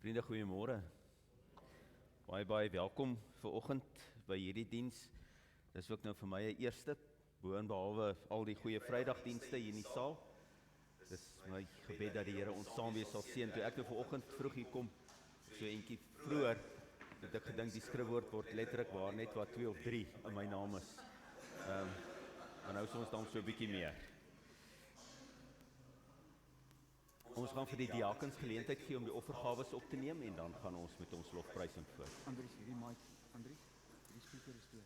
Vriende, goeiemôre. Baie welkom vanoggend by hierdie diens. Dis ook nou vir my 'n eerste, boonbehalwe al die goeie Vrydagdienste hier in die saal. Dis my gebed dat die Here ons saam weer sal seën. Toe ek nou vanoggend vroeg hier kom, so eentjie vroeër, het ek gedink die skrifwoord word letterlik waar net wat 2 of 3 in my naam is. Maar nou is ons dan so 'n bietjie meer. Ons gaan vir die diakens geleentheid gee om die offergawes op te neem en dan gaan ons met ons lofprysing voort. Andries, hierdie mic, Andries, hierdie speaker is toe.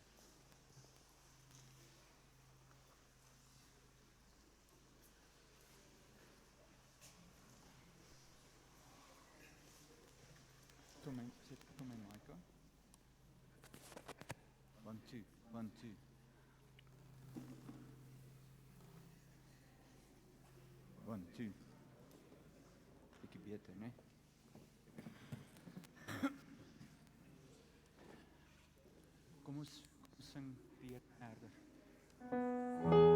Tot my mic aan. 1, 2, 1, 2. 1, 2. Bietjie beter, né? Kom ons sing weer verder. Hey,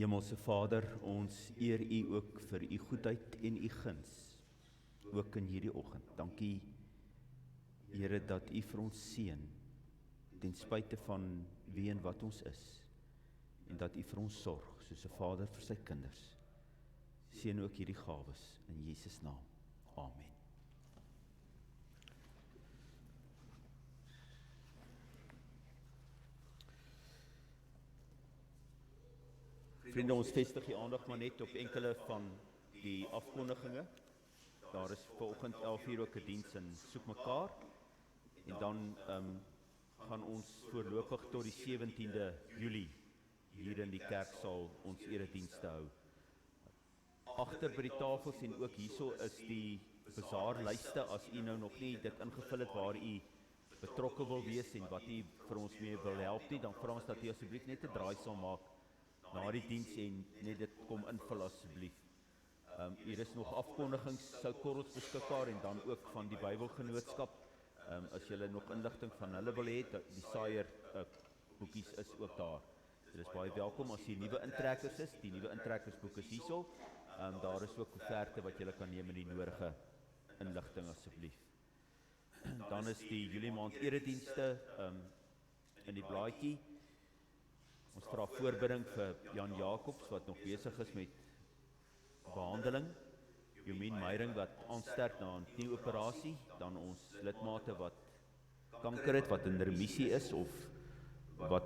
Hemelse Vader, ons eer U ook vir U goedheid en U guns, ook in hierdie oggend. Dankie, Here, dat U vir ons seën, ten spyte van wie en wat ons is, en dat U vir ons sorg, soos 'n vader vir sy kinders. Seën ook hierdie gawes, in Jesus naam. Amen. Vriende, ons vestig die aandag maar net op enkele van die afkondiginge. Daar is vanoggend 11:00 ook 'n diens in Soek mekaar. En dan gaan ons voorlopig tot die 17de Julie hier in die kerksaal ons eredienste hou. Agter by die tafels en ook hierso is die bazaarlyste as u nou nog nie dit ingevul het waar u betrokke wil wees en wat u vir ons mee wil help nie, dan vra ons dat u asseblief net 'n draai sal maak na die diens en net dit kom invul asseblief. Hier is nog afkondigings, soutkorrels beskikbaar en dan ook van die Bybelgenootskap. As julle nog inligting van hulle wil hê, die saaier boekies is ook daar. Dit is baie welkom as jy nuwe intrekkers is, die nuwe intrekkersboek is hierso. Daar is ook offerte wat julle kan neem in die nodige inligting asseblief. Dan is die Julie maand eredienste in die blaadjie. Ons vra voorbidding vir Jan Jacobs wat nog besig is met behandeling. Jomien Meyring wat aansterk na 'n knieoperasie, dan ons lidmate wat kanker het, wat in remissie is of wat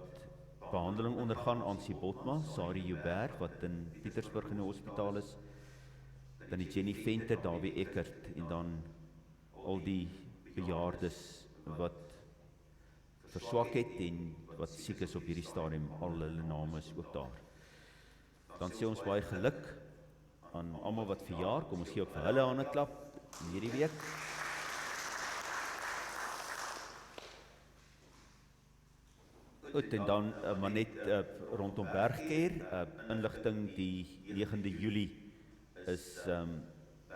behandeling ondergaan, Ansie Botma, Sari Joubert wat in Pietersburg in die hospitaal is, dan die Jenny Venter, Dawie Eckert en dan al die bejaardes wat verswak het en wat siek is op hierdie stadium, al hulle name is ook daar. Dan sê ons baie geluk aan almal wat verjaar, kom ons gee ook vir hulle 'n hande klap in hierdie week. Goed, en dan maar net rondom Bergkeer, inligting die 9de Julie is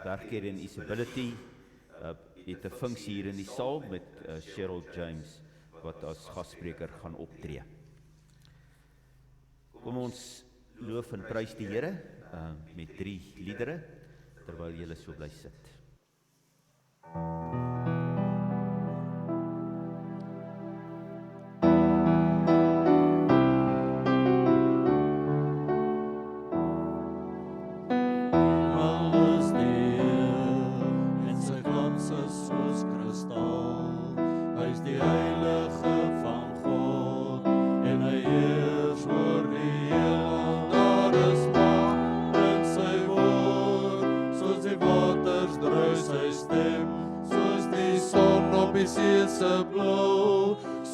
Bergkeer en Isability, het 'n funksie hier in die saal met Cheryl James, wat as gasspreker gaan optree. Kom ons loof en prys die Here met 3 liedere, terwyl julle so bly sit.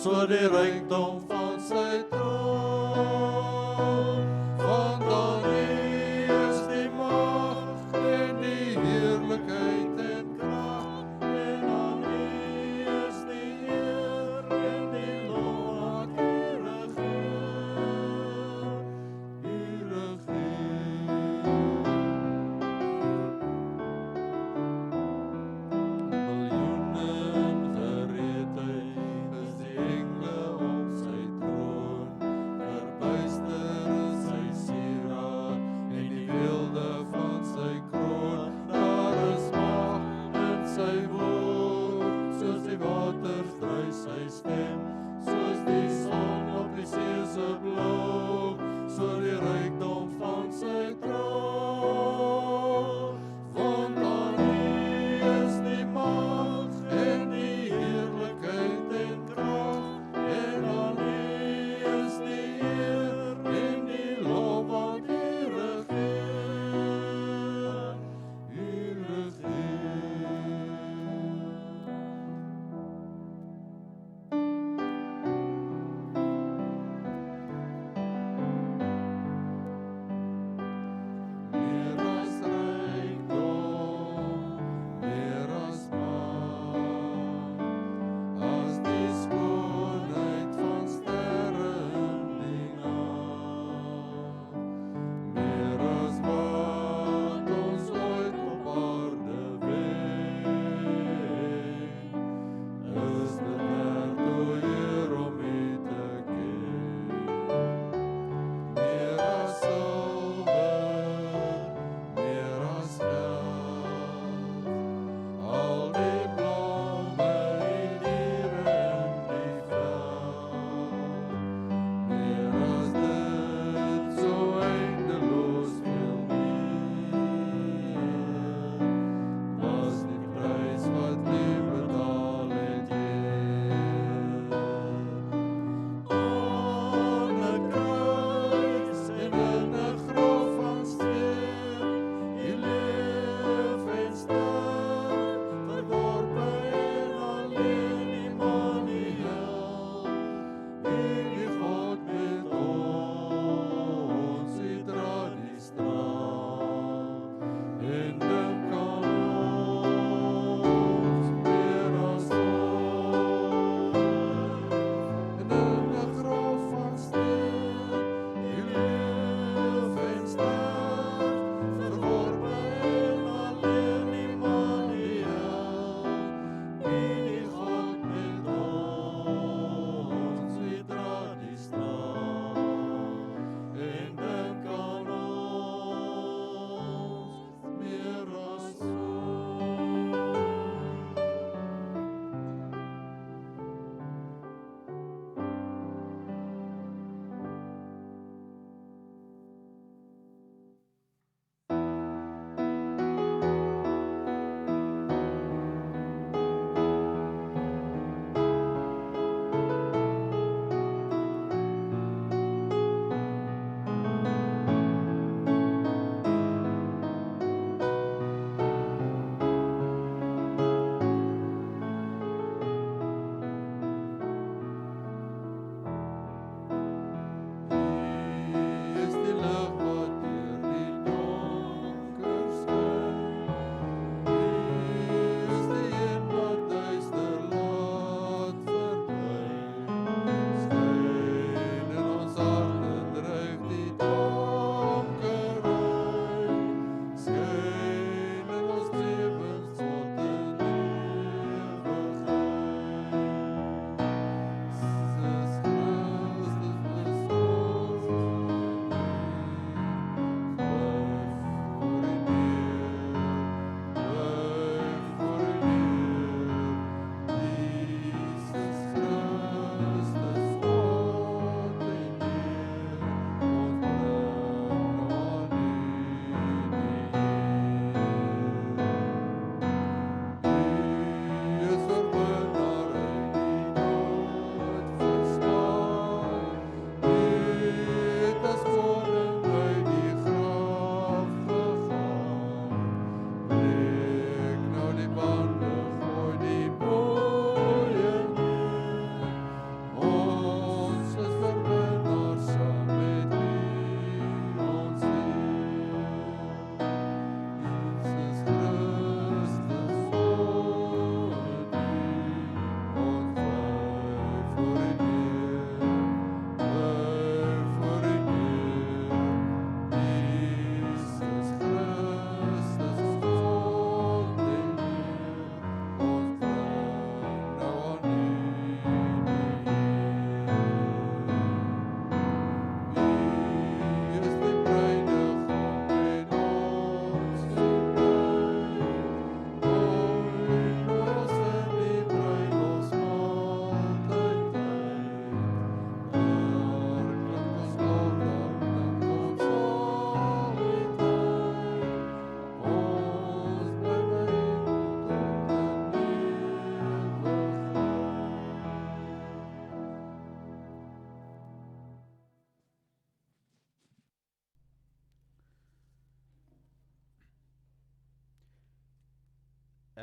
So die rykdom van sy troon, want aan U is die mag en die heerlikheid en krag, en aan U is die eer en die lof wat U regeer, U regeer. Miljoenen gereedheid is die engele op sy troon, verbuister is sy sieraad en die weelde van sy kroon. Daar is mag in sy woord, soos die waters dry sy stem, soos die son op die see se blou, so die rykdom van sy troon. Want aan U is die mag en die heerlikheid en krag, en aan U is die eer en die lof wat U regeer, U regeer.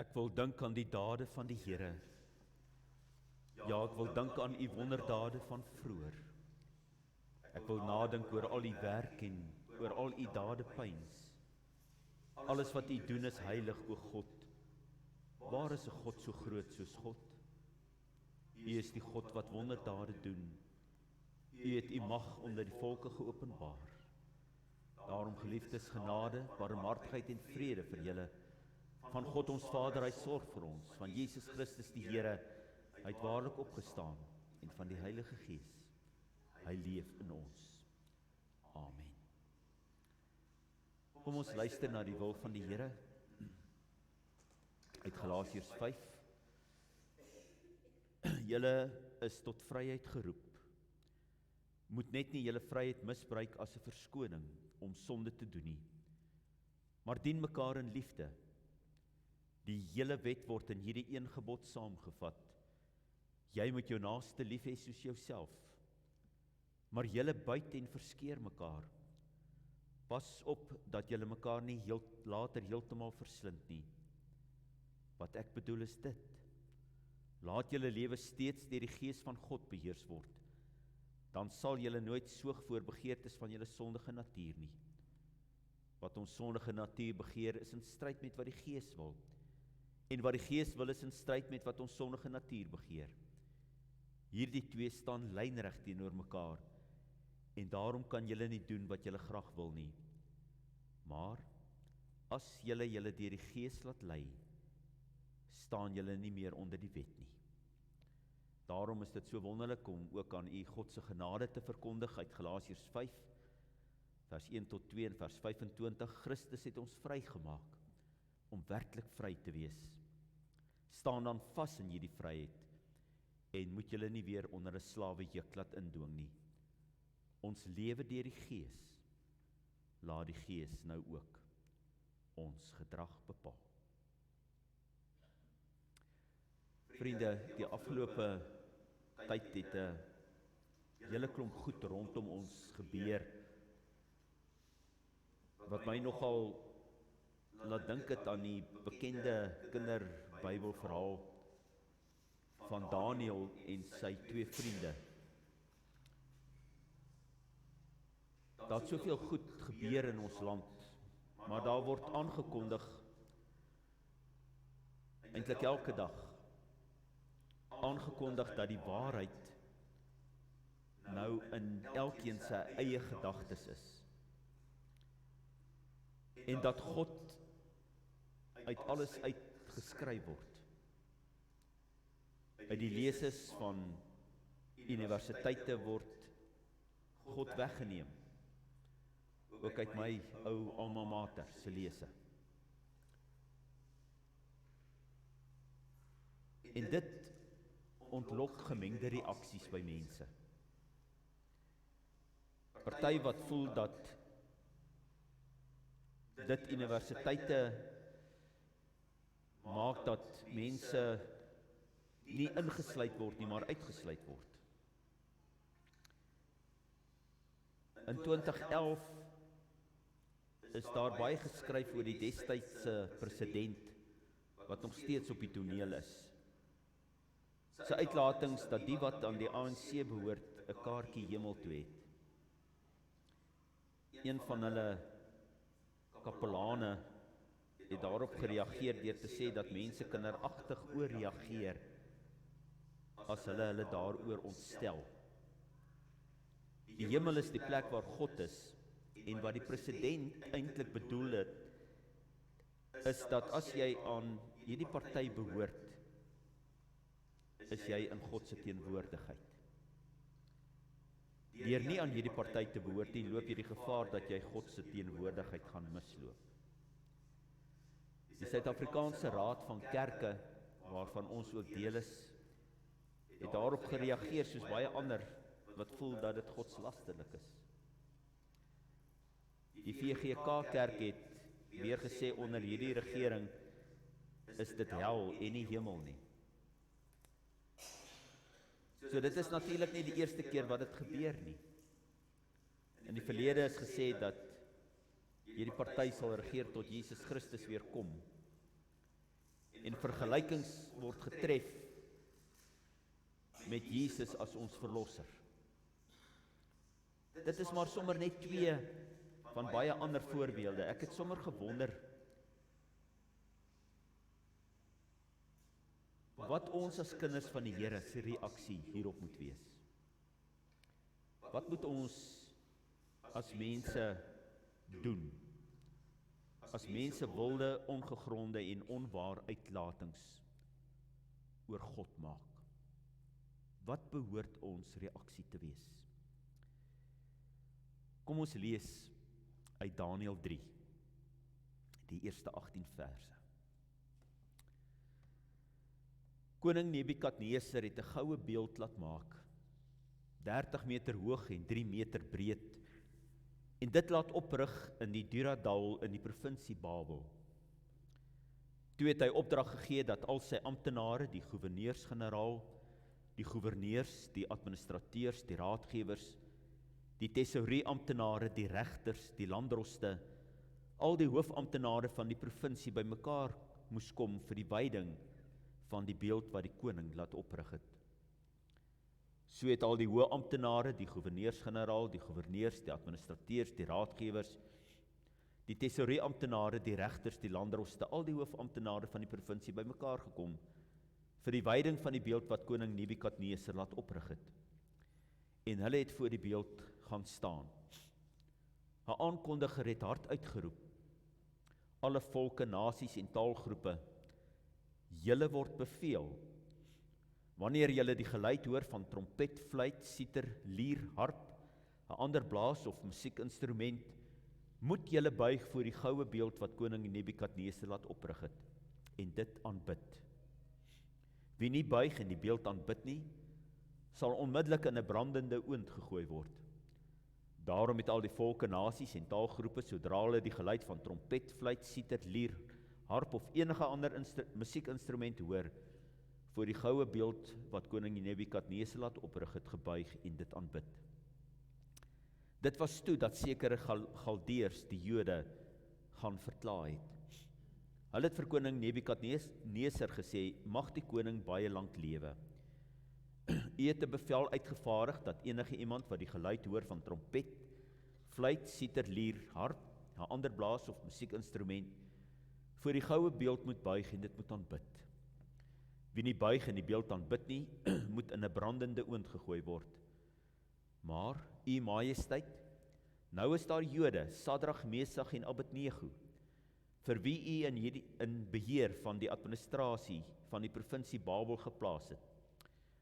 Ek wil dink aan die dade van die Here. Ja, ek wil dink aan u wonderdade van vroeër. Ek wil nadink oor al u werk en oor al u dade pyns. Alles wat u doen is heilig, o God. Waar is 'n God so groot soos God? U is die God wat wonderdade doen. U het u mag onder die volke geopenbaar. Daarom geliefdes, genade, barmhartigheid en vrede vir julle. Van God ons Vader, hy sorg vir ons. Van Jesus Christus die Here, hy het waarlik opgestaan. En van die Heilige Gees, hy leef in ons. Amen. Kom ons luister na die wil van die Here. Uit Galasiërs 5. Julle is tot vryheid geroep. Moet net nie julle vryheid misbruik as 'n verskoning om sonde te doen nie. Maar dien mekaar in liefde. Die hele wet word in hierdie een gebod saamgevat. Jy moet jou naaste lief hê soos jouself. Maar julle buit en verskeer mekaar. Pas op dat julle mekaar nie later heeltemal verslind nie. Wat ek bedoel is dit. Laat julle lewe steeds deur die Gees van God beheers word. Dan sal julle nooit soog voor begeertes van julle sondige natuur nie. Wat ons sondige natuur begeer is in stryd met wat die Gees wil. En wat die Gees wil is in stryd met wat ons sondige natuur begeer. Hierdie twee staan lynreg teenoor mekaar. En daarom kan julle nie doen wat julle graag wil nie. Maar as julle deur die Gees laat lei, staan julle nie meer onder die wet nie. Daarom is dit so wonderlik om ook aan u God se genade te verkondig uit Galasiërs 5, vers 1 tot 2 en vers 25. Christus het ons vrygemaak om werklik vry te wees. Staan dan vas in hierdie vryheid en moet julle nie weer onder 'n slawe juk laat indwing nie. Ons lewe deur die Gees. Laat die Gees nou ook ons gedrag bepaal. Vriende, die afgelope tyd het 'n hele klomp goed rondom ons gebeur, wat my nogal laat dink het aan die bekende kinderbybelverhaal van Daniël en sy twee vriende. Daar het soveel goed gebeur in ons land, maar daar word aangekondig, eintlik elke dag, aangekondig dat die waarheid nou in elkeen sy eie gedagtes is. En dat God uit alles uitgeskryf word. Uit die leses van universiteite word God weggeneem. Ook uit my ou alma mater se lese. En dit ontlok gemengde reaksies by mense. Party wat voel dat dit universiteite maak dat mense nie ingesluit word nie, maar uitgesluit word. In 2011 is daar baie geskryf oor die destydse president wat nog steeds op die toneel is. Sy uitlatings dat die wat aan die ANC behoort 'n kaartjie hemel toe het. Een van hulle kapelane het daarop gereageer deur te sê dat mense kinderagtig oorreageer as hulle daaroor ontstel. Die hemel is die plek waar God is, en wat die president eintlik bedoel het, is dat as jy aan hierdie party behoort, is jy in God se teenwoordigheid. Deur nie aan hierdie party te behoort nie, loop jy die gevaar dat jy God se teenwoordigheid gaan misloop. Die Suid-Afrikaanse Raad van Kerke, waarvan ons ook deel is, het daarop gereageer soos baie ander wat voel dat dit godslasterlik is. Die VGK Kerk het weer gesê onder hierdie regering is dit hel en nie hemel nie. So dit is natuurlik nie die eerste keer wat dit gebeur nie. In die verlede is gesê dat hierdie party sal regeer tot Jesus Christus weer kom. en vergelykings word getref met Jesus as ons verlosser. Dit is maar sommer net 2 van baie ander voorbeelde. Ek het sommer gewonder wat ons as kinders van die Here se reaksie hierop moet wees. Wat moet ons as mense doen? As mense wilde, ongegronde en onwaar uitlatings oor God maak. Wat behoort ons reaksie te wees? Kom ons lees uit Daniël 3, die eerste 18 verse. Koning Nebukadneser het 'n goue beeld laat maak, 30 meter hoog en 3 meter breed, en dit laat oprig in die Duradal in die provinsie Babel. Toe het hy opdrag gegee dat al sy amptenare, die goewerneurs-generaal, die goewerneurs, die administrateurs, die raadgewers, die tesourie-amptenare, die regters, die landdroste, al die hoofamptenare van die provinsie bymekaar moes kom vir die wyding van die beeld wat die koning laat oprig het. So het al die hoë amptenare, die goewerneurs-generaal, die goewerneurs, die administrateurs, die raadgewers, die tesourie-amptenare, die regters, die landdroste, al die hoofamptenare van die provinsie bymekaar gekom vir die wyding van die beeld wat koning Nebukadneser laat oprig het. En hulle het voor die beeld gaan staan. 'n Aankondiger het hard uitgeroep: alle volke, nasies en taalgroepe, julle word beveel, wanneer julle die geluid hoor van trompet, fluit, siter, lier, harp, 'n ander blaas of musiekinstrument, moet julle buig voor die goue beeld wat koning Nebukadneser laat oprig het, en dit aanbid. Wie nie buig en die beeld aanbid nie, sal onmiddellik in 'n brandende oond gegooi word. Daarom het al die volke, nasies en taalgroepe, sodra hulle die geluid van trompet, fluit, siter, lier, harp of enige ander musiekinstrument hoor, voor die goue beeld wat koning Nebukadneser laat oprig het, gebuig en dit aanbid. Dit was toe dat sekere Galdeërs die Jode gaan verkla het. Hulle het vir koning Nebukadneser gesê: mag die koning baie lank lewe. U het 'n bevel uitgevaardig dat enige iemand wat die geluid hoor van trompet, fluit, siter, lier, harp, 'n ander blaas of musiekinstrument, voor die goue beeld moet buig en dit moet aanbid. Wie nie buig en die beeld aanbid nie, moet in 'n brandende oond gegooi word. Maar, u majesteit, nou is daar Jode, Sadrag, Mesach en Abednego, vir wie u in beheer van die administrasie van die provinsie Babel geplaas het,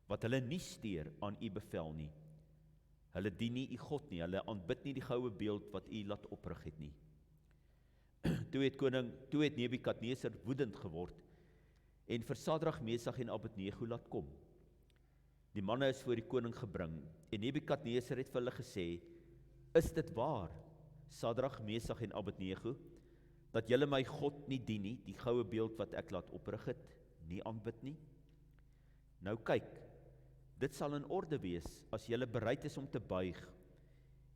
wat hulle nie steur aan u bevel nie. Hulle dien nie u God nie, hulle aanbid nie die goue beeld wat u laat oprig het nie. Toe het Nebukadneser woedend geword en vir Sadrag, Mesach en Abednego laat kom. Die manne is voor die koning gebring en Nebukadneser het vir hulle gesê: is dit waar, Sadrag, Mesach en Abednego, dat julle my God nie dien nie, die goue beeld wat ek laat oprig het, nie aanbid nie? Nou kyk, dit sal in orde wees as julle bereid is om te buig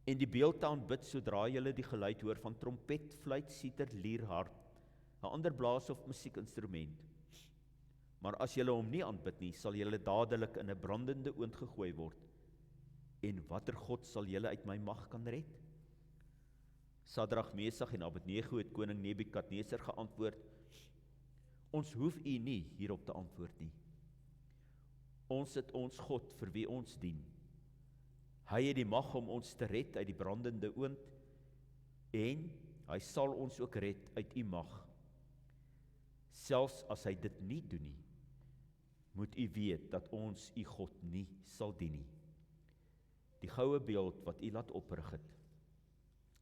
en die beeld te aanbid sodra julle die geluid hoor van trompet, fluit, siter, lier, harp, 'n ander blaas of musiekinstrument. Maar as julle hom nie aanbid nie, sal julle dadelik in 'n brandende oond gegooi word. En watter God sal julle uit my mag kan red? Sadrag, Mesach en Abednego het koning Nebukadneser geantwoord: ons hoef u nie hierop te antwoord nie. Ons het ons God vir wie ons dien. Hy het die mag om ons te red uit die brandende oond en hy sal ons ook red uit u mag. Selfs as hy dit nie doen nie, moet u weet dat ons u God nie sal dien nie. Die goue beeld wat u laat oprig het,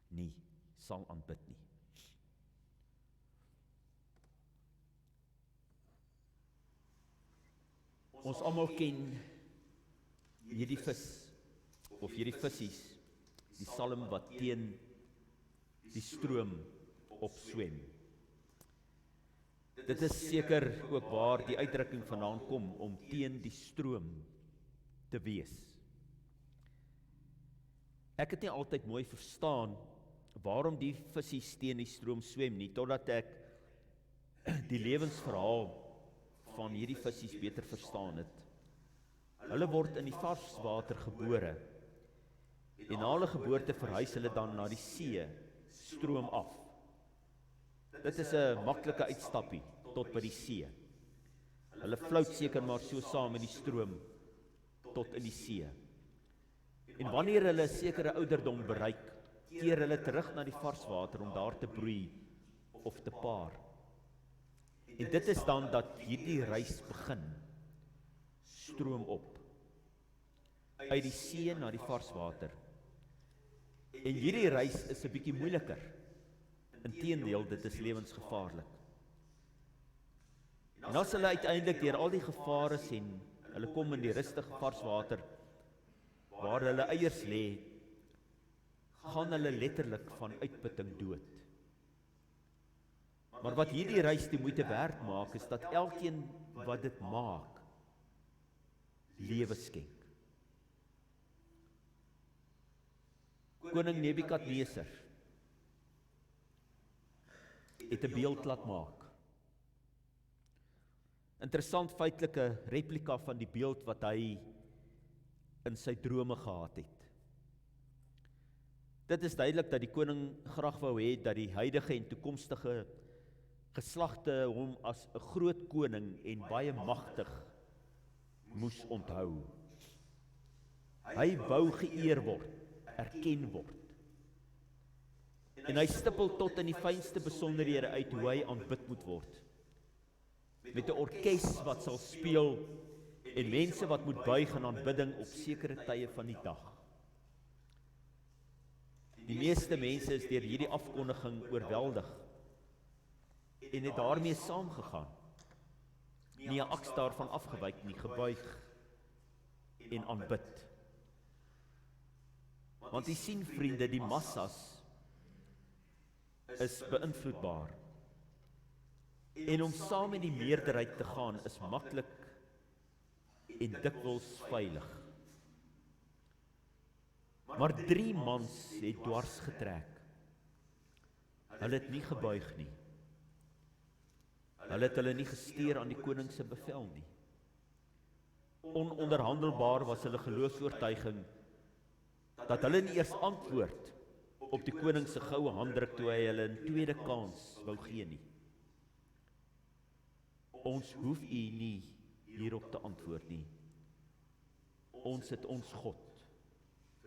nie sal aanbid nie. Ons almal ken hierdie vis, of hierdie vissies, die psalm wat teen die stroom opswem. Dit is seker ook waar die uitdrukking vandaan kom om teen die stroom te wees. Ek het nie altyd mooi verstaan waarom die vissies teen die stroom swem nie, totdat ek die lewensverhaal van hierdie visse beter verstaan het. Hulle word in die varswater gebore, en na hulle geboorte verhuis hulle dan na die see, stroom af. Dit is 'n maklike uitstappie tot by die see. Hulle flout seker maar so saam met die stroom tot in die see. En wanneer hulle 'n sekere ouderdom bereik, keer hulle terug na die varswater om daar te broei of te paar. En dit is dan dat hierdie reis begin, stroom op, uit die see na die varswater. En hierdie reis is 'n bietjie moeiliker. Inteendeel, dit is lewensgevaarlik. En as hulle uiteindelik deur al die gevare en hulle kom in die rustige varswater, waar hulle eiers lê, gaan hulle letterlik van uitputting dood. Maar wat hierdie reis die moeite werd maak, is dat elkeen wat dit maak, lewe skenk. Koning Nebukadneser het 'n beeld laat maak. Interessant feitelike replika van die beeld wat hy in sy drome gehad het. Dit is duidelik dat die koning graag wou hê dat die huidige en toekomstige geslagte hom as 'n groot koning en baie magtig moes onthou. Hy wou geëer word, erken word. En hy stippel tot in die fynste besonderhede uit hoe hy aanbid moet word. Met 'n orkes wat sal speel en mense wat moet buig in aanbidding op sekere tye van die dag. Die meeste mense is deur hierdie afkondiging oorweldig en het daarmee saamgegaan. Nie 'n aks daarvan afgewyk nie, gebuig en aanbid. Want jy sien vriende, die massas is beïnvloedbaar. En om saam met die meerderheid te gaan is maklik en dikwels veilig. Maar 3 mans het dwars getrek. Hulle het nie gebuig nie. Hulle het hulle nie gesteer aan die koning se bevel nie. Ononderhandelbaar was hulle geloofsoortuiging dat hulle nie eers antwoord op die koning se goue handdruk toe hy hulle 'n tweede kans wou gee nie. Ons hoef u nie hierop te antwoord nie. Ons het ons God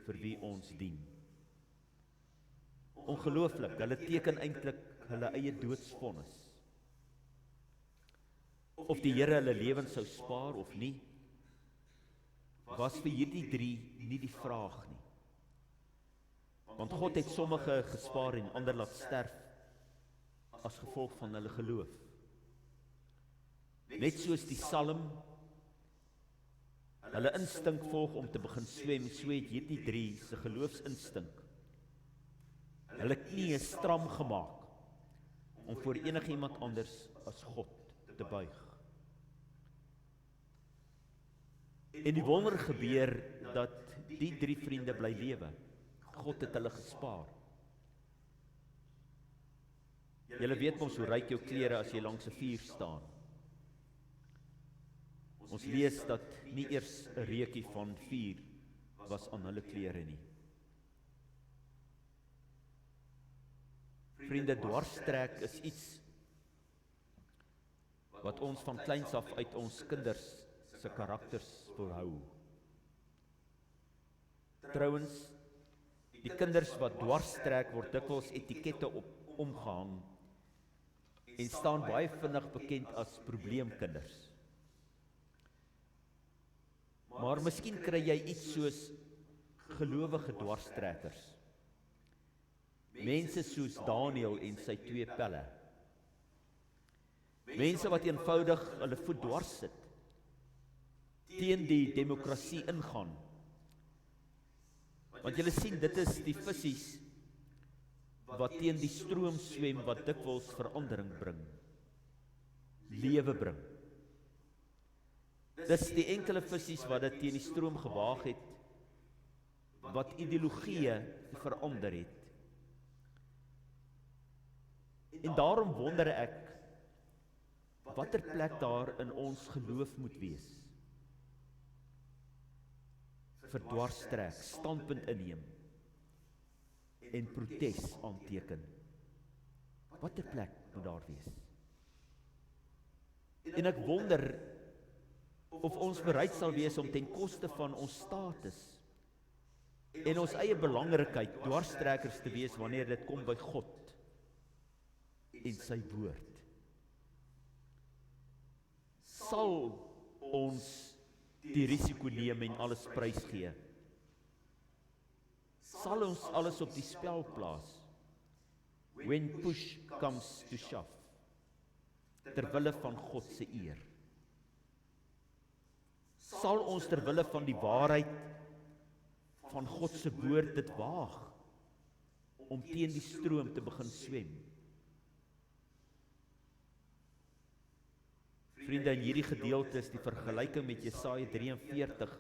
vir wie ons dien. Ongelooflik, hulle teken eintlik hulle eie doodsvonnis. Of die Here hulle lewens sou spaar of nie, was vir hierdie 3 nie die vraag nie. Want God het sommige gespaar en ander laat sterf as gevolg van hulle geloof. Net soos die Psalm hulle instink volg om te begin swem, so het hierdie 3 se geloofsinstink hulle knieë stram gemaak om voor enigiemand anders as God te buig. En die wonder gebeur dat die 3 vriende bly lewe. God het hulle gespaar. Julle weet mos hoe ryk jou klere as jy langs 'n vuur staan. Ons lees dat nie eers 'n reukie van vuur was aan hulle klere nie. Vriende, dwarstrek is iets wat ons van kleins af uit ons kinders se karakters wil hou. Trouwens, die kinders wat dwarstrek word dikwels etikette omgehang en staan baie vinnig bekend as probleemkinders. Maar miskien kry jy iets soos gelowige dwarstrekkers. Mense soos Daniel en sy 2 pelle. Mense wat eenvoudig hulle voet dwars sit, teen die demokrasie ingaan. Want julle sien, dit is die visse wat teen die stroom swem wat dikwels verandering bring, lewe bring. Dis die enkele visse wat dit teen die stroom gewaag het, wat ideologieë verander het. En daarom wonder ek, watter plek daar in ons geloof moet wees. Vir dwarstrek, standpunt inneem en protes aanteken. Watter plek moet daar wees? En ek wonder of ons bereid sal wees om ten koste van ons status en ons eie belangrikheid dwarstrekkers te wees wanneer dit kom by God en sy woord. Sal ons die risiko neem en alles prysgee? Sal ons alles op die spel plaas? When push comes to shove, terwille van God se eer. Sal ons terwille van die waarheid van God se woord dit waag om teen die stroom te begin swem? Vriende, in hierdie gedeelte is die vergelyking met Jesaja 43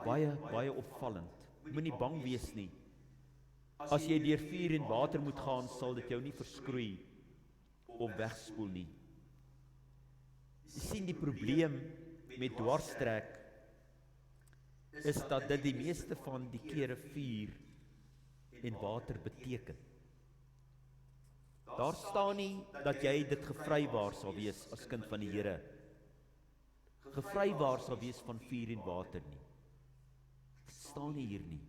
baie opvallend. Moenie bang wees nie. As jy deur vuur en water moet gaan, sal dit jou nie verskroei of wegspoel nie. Jy sien, die probleem met dwarstrek is dat dit die meeste van die kere vuur en water beteken. Daar staan nie dat jy dit gevrywaar sal wees as kind van die Here. Gevrywaar sal wees van vuur en water nie. Dit staan nie hier nie.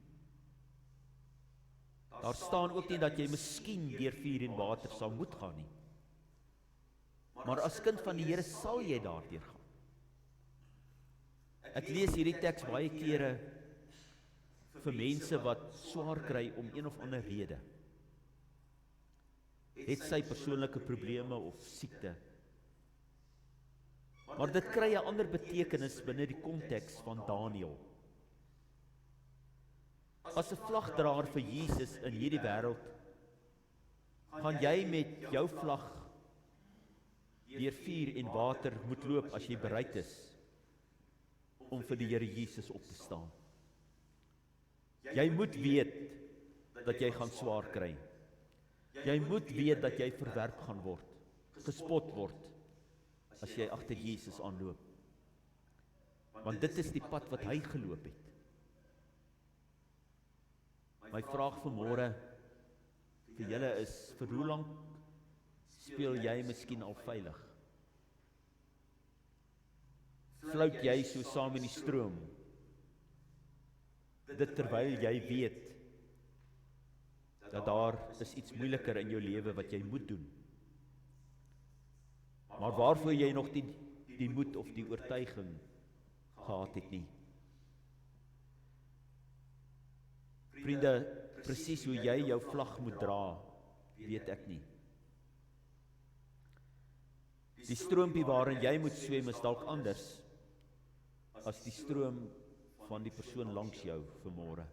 Daar staan ook nie dat jy miskien deur vuur en water sal moet gaan nie. Maar as kind van die Here sal jy daardeur gaan. Ek lees hierdie teks baie kere vir mense wat swaar kry om een of ander rede. Het sy persoonlike probleme of siekte. Maar dit kry 'n ander betekenis binne die konteks van Daniël. As 'n vlagdraer vir Jesus in hierdie wêreld, gaan jy met jou vlag deur vuur en water moet loop as jy bereid is om vir die Here Jesus op te staan. Jy moet weet dat jy gaan swaar kry. Jy moet weet dat jy verwerp gaan word, gespot word, as jy agter Jesus aanloop. Want dit is die pad wat hy geloop het. My vraag vanmôre vir julle is, vir hoe lank speel jy miskien al veilig? Flout jy so saam in die stroom, dit terwyl jy weet dat daar is iets moeiliker in jou lewe wat jy moet doen, maar waarvoor jy nog die moed of die oortuiging gehad het nie. Vriende, presies hoe jy jou vlag moet dra, weet ek nie. Die stroompie waarin jy moet swem is dalk anders as die stroom van die persoon langs jou vanmôre.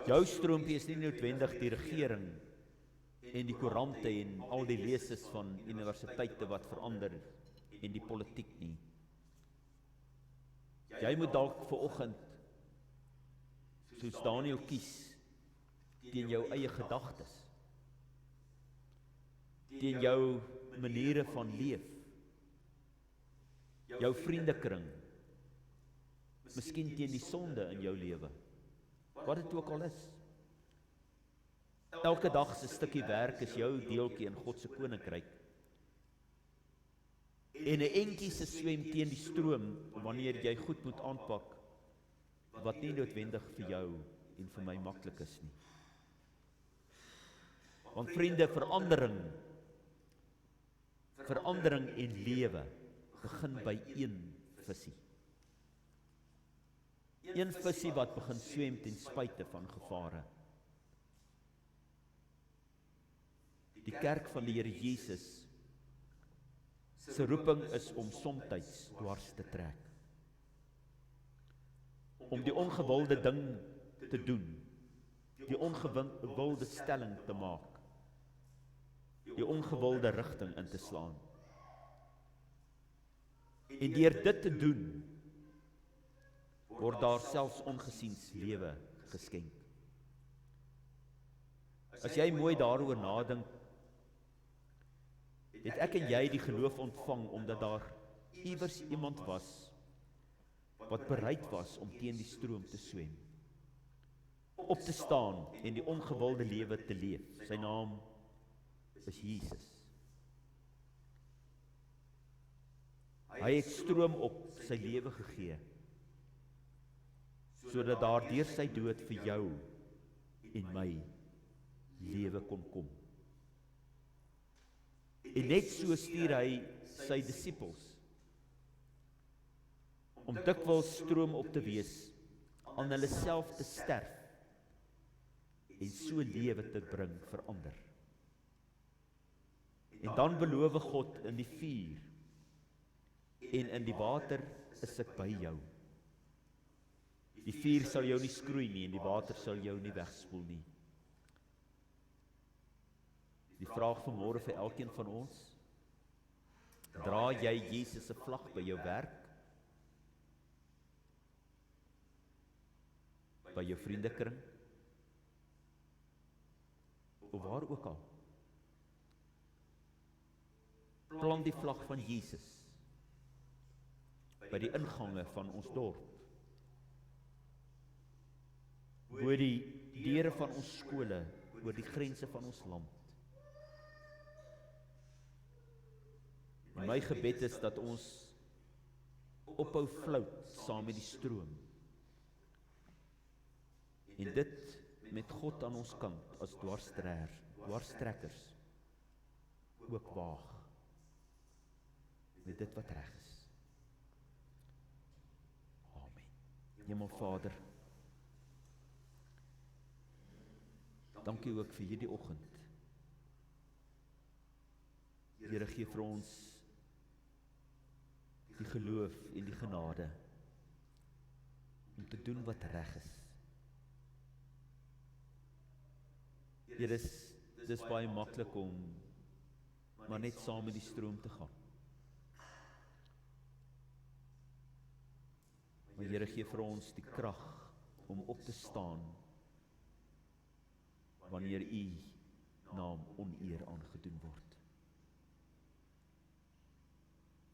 Jou stroompie is nie noodwendig die regering en die koerante en al die leses van universiteite wat verander en die politiek nie. Jy moet dalk vanoggend, soos Daniël kies, teen jou eie gedagtes, teen jou maniere van leef, jou vriendekring, miskien teen die sonde in jou lewe, wat dit ook al is. Elke dag se stukkie werk is jou deeltjie in God se koninkryk. En 'n entjie se swem teen die stroom wanneer jy goed moet aanpak wat nie noodwendig vir jou en vir my maklik is nie. Want vriende, verandering en lewe begin by een visie. Een visie wat begin swem ten spyte van gevare. Die kerk van die Here Jesus se roeping is om somtyds dwars te trek. Om die ongewilde ding te doen, die ongewilde stelling te maak, die ongewilde rigting in te slaan. En deur dit te doen, word daar selfs ongesiens lewe geskenk. As jy mooi daaroor nadink, het ek en jy die geloof ontvang, omdat daar iewers iemand was, wat bereid was om teen die stroom te swem, op te staan en die ongewilde lewe te leef. Sy naam is Jesus. Hy het stroom op sy lewe gegee, sodat daar deur sy dood vir jou en my lewe kon kom. En net so stuur hy sy disippels, om dikwels stroom op te wees, aan hulle self te sterf, en so lewe te bring vir ander. En dan beloof God in die vuur, en in die water is ek by jou. Die vuur sal jou nie skroei nie, en die water sal jou nie wegspoel nie. Die vraag vanmôre vir elkeen van ons, dra jy Jesus se vlag by jou werk, by jou vriendekring, of waar ook al? Plant die vlag van Jesus by die ingange van ons dorp, bo die deure van ons skole, oor die grense van ons land. En my gebed is dat ons ophou flout saam met die stroom, en dit met God aan ons kant as dwarstrekkers ook waag met dit wat reg is. Amen. Hemelvader, dankie ook vir hierdie oggend. Here, gee vir ons die geloof en die genade om te doen wat reg is. Here, dis baie maklik om maar net saam met die stroom te gaan. Maar Here, gee vir ons die krag om op te staan wanneer U naam oneer aangedoen word.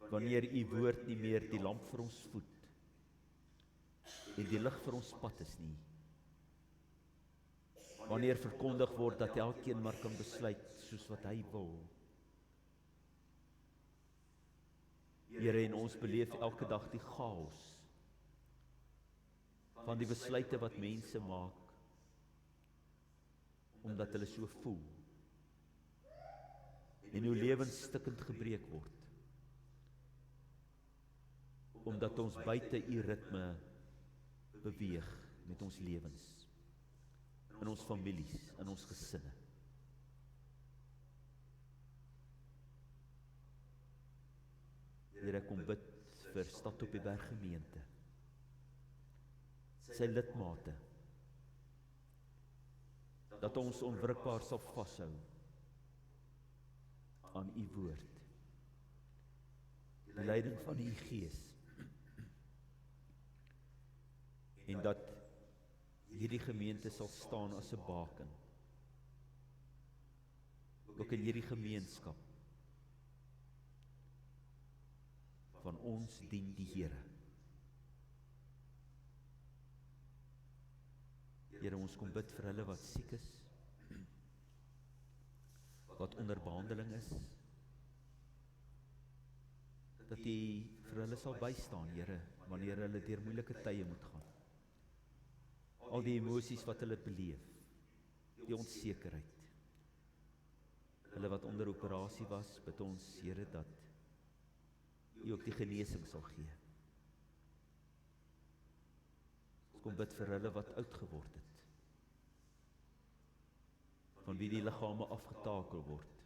Wanneer U woord nie meer die lamp vir ons voet en die lig vir ons pad is nie. Wanneer verkondig word dat elkeen maar kan besluit soos wat hy wil. Here, en ons beleef elke dag die chaos van die besluite wat mense maak, omdat hulle so voel, en hoe lewens stikkend gebreek word, omdat ons buite U ritme beweeg met ons lewens, in ons families, in ons gesinne. Here, kom bid vir Stad op die Berg gemeente, sy lidmate, dat ons onwrikbaar sal vashou aan U woord, die leiding van U Gees, en dat hierdie gemeente sal staan as 'n baken, ook in hierdie gemeenskap, van ons dien die Here. Here, ons kom bid vir hulle wat siek is, wat onder behandeling is, dat U vir hulle sal bystaan, Here, wanneer hulle deur moeilike tye moet gaan. Al die emosies wat hulle beleef, die onsekerheid, hulle wat onder operasie was, bid ons, Here, dat U ook die genesing sal gee. Ons kom bid vir hulle wat oud geword het, van wie die liggame afgetakel word,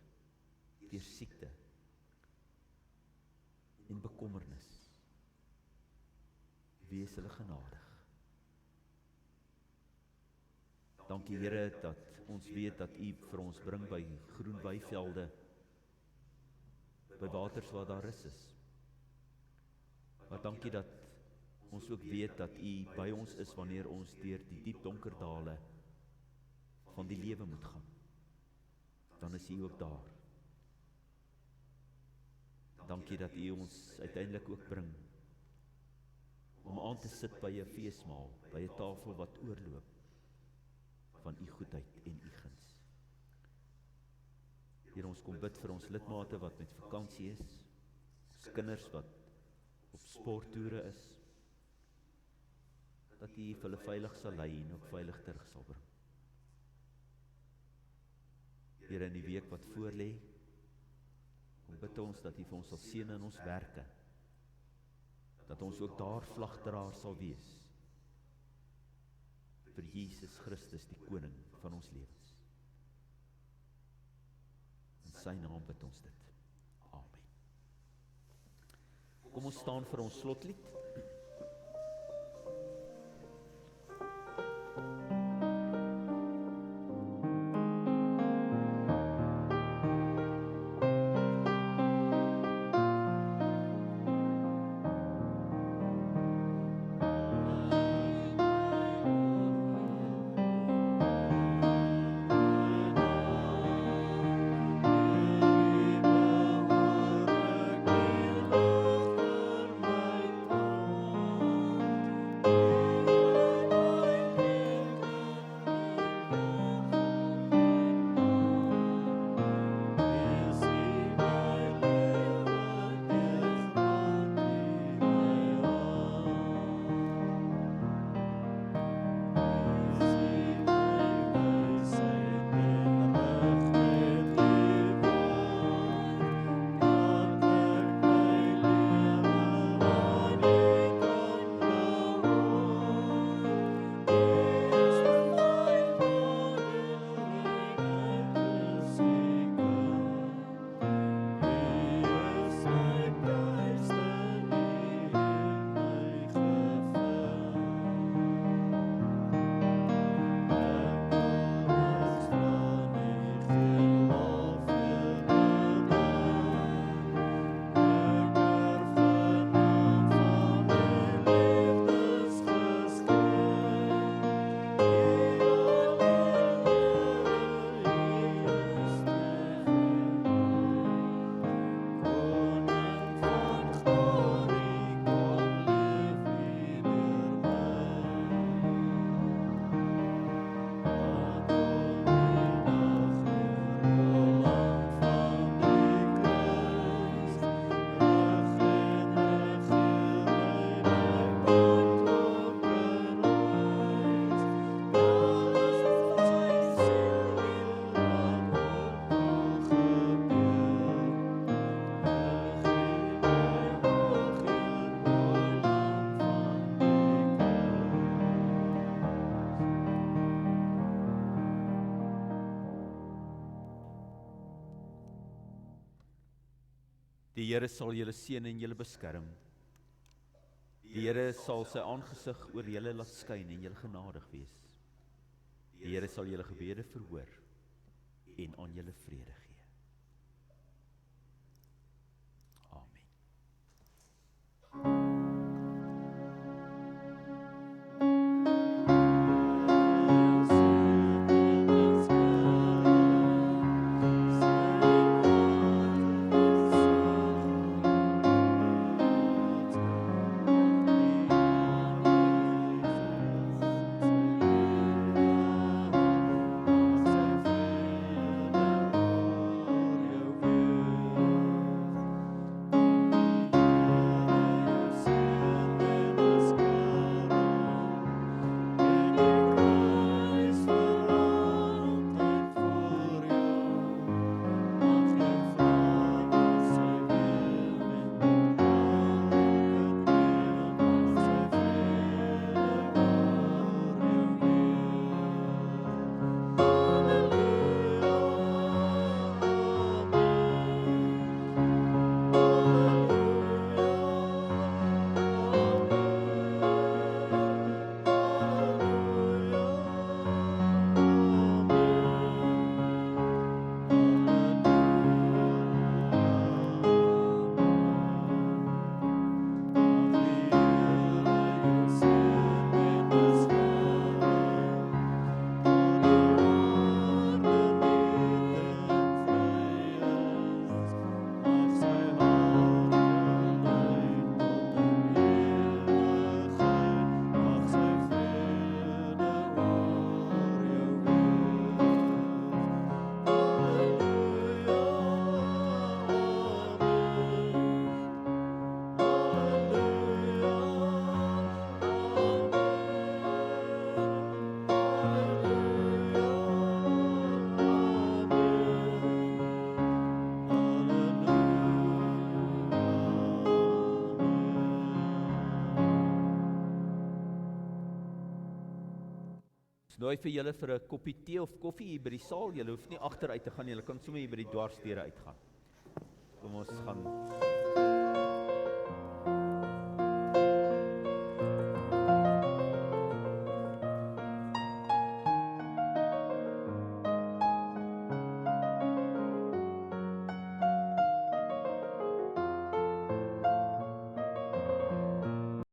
deur siekte en bekommernis. Wees hulle genadig. Dankie, Here, dat ons weet dat U vir ons bring by groen weivelde, by waters waar daar rus is. Maar dankie dat ons ook weet dat U by ons is wanneer ons deur die diep donker dale van die lewe moet gaan. Dan is U ook daar. dankie dat U ons uiteindelik ook bring om aan te sit by 'n feesmaal, by 'n tafel wat oorloop van U goedheid en U guns. Here, ons kom bid vir ons lidmate wat met vakansie is, ons kinders wat op sporttoere is, dat U vir hulle veilig sal lei en ook veilig terug sal bring. Here, in die week wat voorlê, kom bid ons dat U vir ons sal seën in ons werke, dat ons ook daar vlagdraer sal wees vir Jesus Christus, die koning van ons lewens. In sy naam bid ons dit. Amen. Kom ons staan vir ons slotlied. Die Here sal julle seën en julle beskerm. Die Here sal sy aangesig oor julle laat skyn en julle genadig wees. Die Here sal julle gebede verhoor en aan julle vrede gee. Amen. Sy nooi vir julle vir 'n koppie tee of koffie hier by die saal. Julle hoef nie agteruit te gaan nie, julle kan sommer hier by die dwarsdeure uitgaan. Kom ons gaan